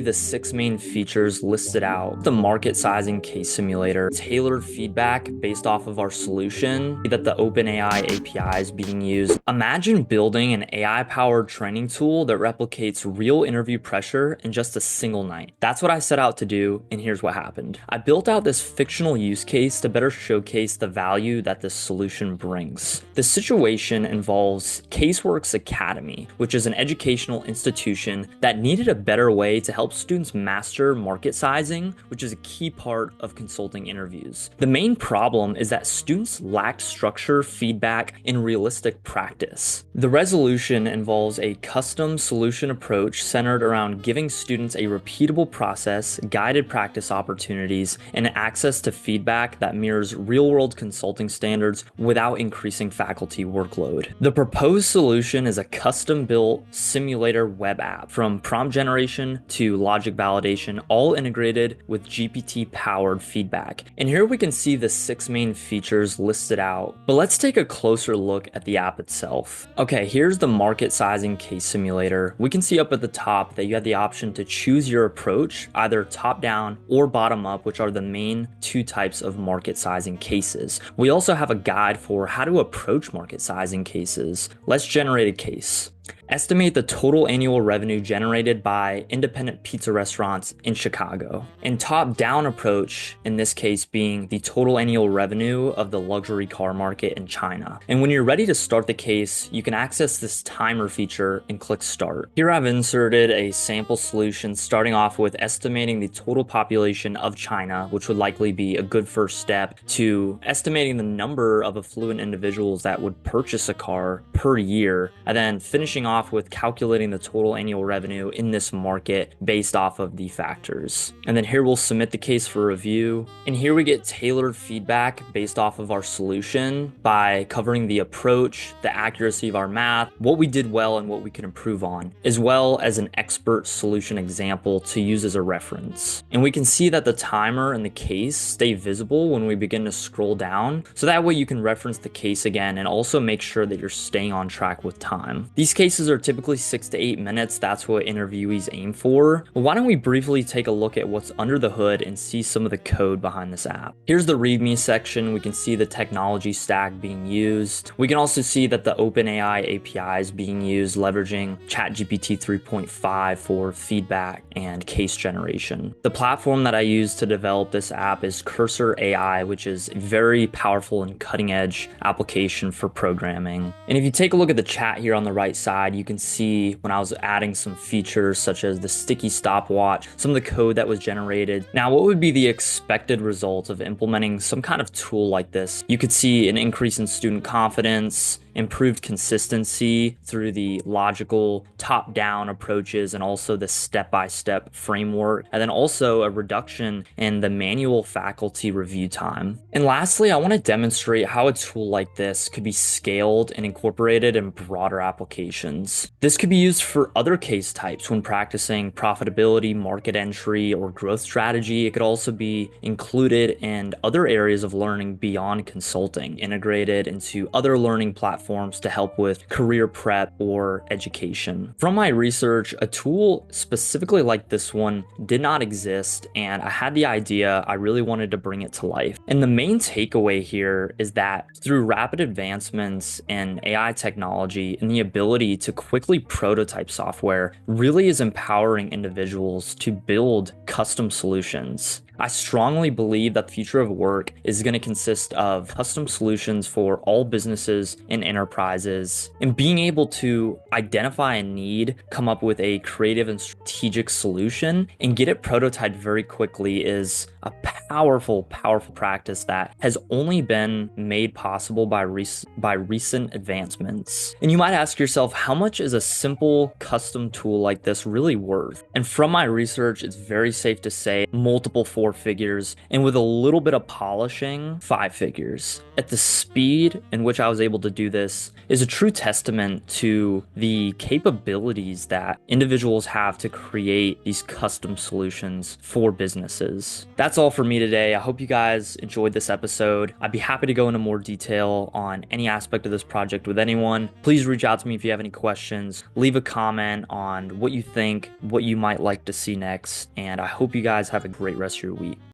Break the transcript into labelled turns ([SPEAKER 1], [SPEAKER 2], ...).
[SPEAKER 1] The 6 main features listed out: the market sizing case simulator, tailored feedback based off of our solution, that the OpenAI API is being used. Imagine building an AI-powered training tool that replicates real interview pressure in just a single night. That's what I set out to do, and here's what happened. I built out this fictional use case to better showcase the value that this solution brings. The situation involves Caseworks Academy, which is an educational institution that needed a better way to help students master market sizing, which is a key part of consulting interviews. The main problem is that students lacked structure, feedback, and realistic practice. The resolution involves a custom solution approach centered around giving students a repeatable process, guided practice opportunities, and access to feedback that mirrors real-world consulting standards without increasing faculty workload. The proposed solution is a custom-built simulator web app, from prompt generation to logic validation, all integrated with GPT-powered feedback. And here we can see the 6 main features listed out, but let's take a closer look at the app itself. Okay, here's the market sizing case simulator. We can see up at the top that you have the option to choose your approach, either top down or bottom up, which are the main 2 types of market sizing cases. We also have a guide for how to approach market sizing cases. Let's generate a case. Estimate the total annual revenue generated by independent pizza restaurants in Chicago. And top-down approach, in this case being the total annual revenue of the luxury car market in China. And when you're ready to start the case, you can access this timer feature and click start. Here I've inserted a sample solution starting off with estimating the total population of China, which would likely be a good first step, to estimating the number of affluent individuals that would purchase a car per year, and then finishing off with calculating the total annual revenue in this market based off of the factors. And then here we'll submit the case for review. And here we get tailored feedback based off of our solution by covering the approach, the accuracy of our math, what we did well and what we can improve on, as well as an expert solution example to use as a reference. And we can see that the timer and the case stay visible when we begin to scroll down, so that way you can reference the case again and also make sure that you're staying on track with time. These cases are typically 6 to 8 minutes. That's what interviewees aim for. But why don't we briefly take a look at what's under the hood and see some of the code behind this app. Here's the README section. We can see the technology stack being used. We can also see that the OpenAI API is being used, leveraging ChatGPT 3.5 for feedback and case generation. The platform that I use to develop this app is Cursor AI, which is a very powerful and cutting-edge application for programming. And if you take a look at the chat here on the right side, you can see when I was adding some features such as the sticky stopwatch, some of the code that was generated. Now, what would be the expected result of implementing some kind of tool like this? You could see an increase in student confidence, improved consistency through the logical top-down approaches and also the step-by-step framework, and then also a reduction in the manual faculty review time. And lastly, I want to demonstrate how a tool like this could be scaled and incorporated in broader applications. This could be used for other case types when practicing profitability, market entry, or growth strategy. It could also be included in other areas of learning beyond consulting, integrated into other learning platforms to help with career prep or education. From my research, a tool specifically like this one did not exist, and I had the idea. I really wanted to bring it to life. And the main takeaway here is that through rapid advancements in AI technology and the ability to quickly prototype software really is empowering individuals to build custom solutions. I strongly believe that the future of work is going to consist of custom solutions for all businesses and enterprises, and being able to identify a need, come up with a creative and strategic solution, and get it prototyped very quickly is a powerful practice that has only been made possible by recent advancements. And you might ask yourself, how much is a simple custom tool like this really worth? And from my research, it's very safe to say multiple four figures, and with a little bit of polishing, five figures. At the speed in which I was able to do this is a true testament to the capabilities that individuals have to create these custom solutions for businesses. That's all for me today. I hope you guys enjoyed this episode. I'd be happy to go into more detail on any aspect of this project with anyone. Please reach out to me if you have any questions. Leave a comment on what you think, what you might like to see next, and I hope you guys have a great rest of your week.